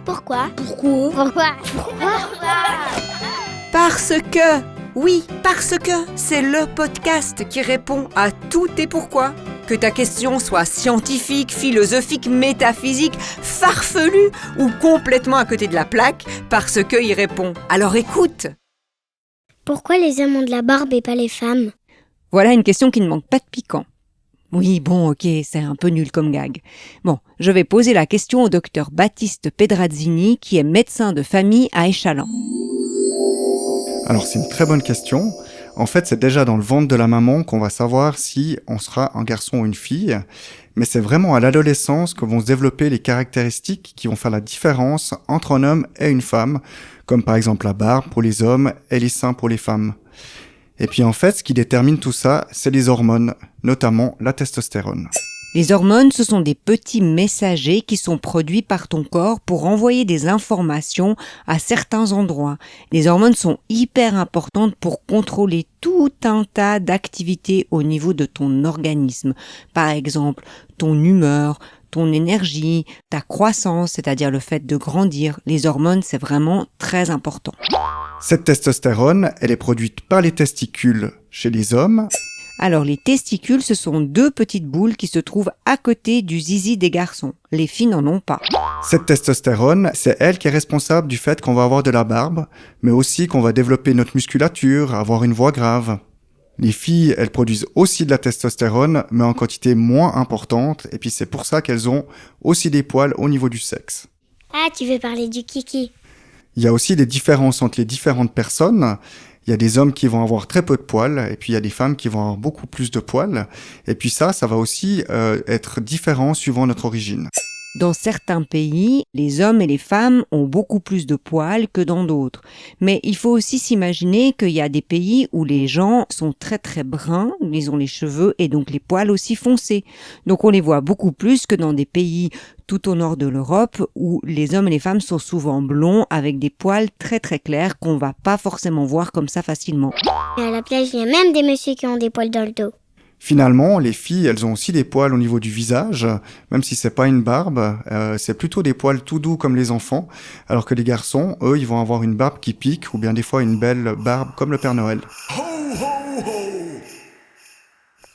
Pourquoi? Parce que c'est le podcast qui répond à tous tes pourquoi. Que ta question soit scientifique, philosophique, métaphysique, farfelue ou complètement à côté de la plaque, parce que il répond. Alors écoute! Pourquoi les hommes ont de la barbe et pas les femmes? Voilà une question qui ne manque pas de piquant. Oui, bon, ok, c'est un peu nul comme gag. Bon, je vais poser la question au docteur Baptiste Pedrazzini, qui est médecin de famille à Échallens. Alors c'est une très bonne question. En fait, c'est déjà dans le ventre de la maman qu'on va savoir si on sera un garçon ou une fille. Mais c'est vraiment à l'adolescence que vont se développer les caractéristiques qui vont faire la différence entre un homme et une femme, comme par exemple la barbe pour les hommes et les seins pour les femmes. Et puis en fait, ce qui détermine tout ça, c'est les hormones, notamment la testostérone. Les hormones, ce sont des petits messagers qui sont produits par ton corps pour envoyer des informations à certains endroits. Les hormones sont hyper importantes pour contrôler tout un tas d'activités au niveau de ton organisme. Par exemple, ton humeur, ton énergie, ta croissance, c'est-à-dire le fait de grandir. Les hormones, c'est vraiment très important. Cette testostérone, elle est produite par les testicules chez les hommes. Alors, les testicules, ce sont deux petites boules qui se trouvent à côté du zizi des garçons. Les filles n'en ont pas. Cette testostérone, c'est elle qui est responsable du fait qu'on va avoir de la barbe, mais aussi qu'on va développer notre musculature, avoir une voix grave. Les filles, elles produisent aussi de la testostérone, mais en quantité moins importante, et puis c'est pour ça qu'elles ont aussi des poils au niveau du sexe. Ah, tu veux parler du kiki? Il y a aussi des différences entre les différentes personnes. Il y a des hommes qui vont avoir très peu de poils, et puis il y a des femmes qui vont avoir beaucoup plus de poils. Et puis ça va aussi être différent suivant notre origine. Dans certains pays, les hommes et les femmes ont beaucoup plus de poils que dans d'autres. Mais il faut aussi s'imaginer qu'il y a des pays où les gens sont très très bruns, ils ont les cheveux et donc les poils aussi foncés. Donc on les voit beaucoup plus que dans des pays tout au nord de l'Europe où les hommes et les femmes sont souvent blonds avec des poils très très clairs qu'on va pas forcément voir comme ça facilement. Et à la plage, il y a même des messieurs qui ont des poils dans le dos. Finalement, les filles, elles ont aussi des poils au niveau du visage, même si c'est pas une barbe, c'est plutôt des poils tout doux comme les enfants, alors que les garçons, eux, ils vont avoir une barbe qui pique, ou bien des fois une belle barbe comme le Père Noël.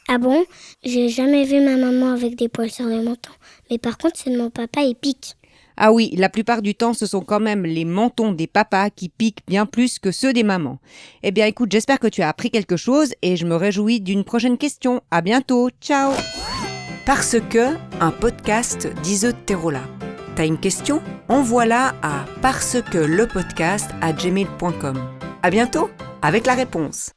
Ah bon? J'ai jamais vu ma maman avec des poils sur le menton. Mais par contre, ceux de mon papa, ils piquent. Ah oui, la plupart du temps, ce sont quand même les mentons des papas qui piquent bien plus que ceux des mamans. Eh bien écoute, j'espère que tu as appris quelque chose et je me réjouis d'une prochaine question. À bientôt, ciao. Parce que, un podcast d'Iseut Terola. T'as une question? Envoie-la à parcequelepodcast@gmail.com. À bientôt avec la réponse.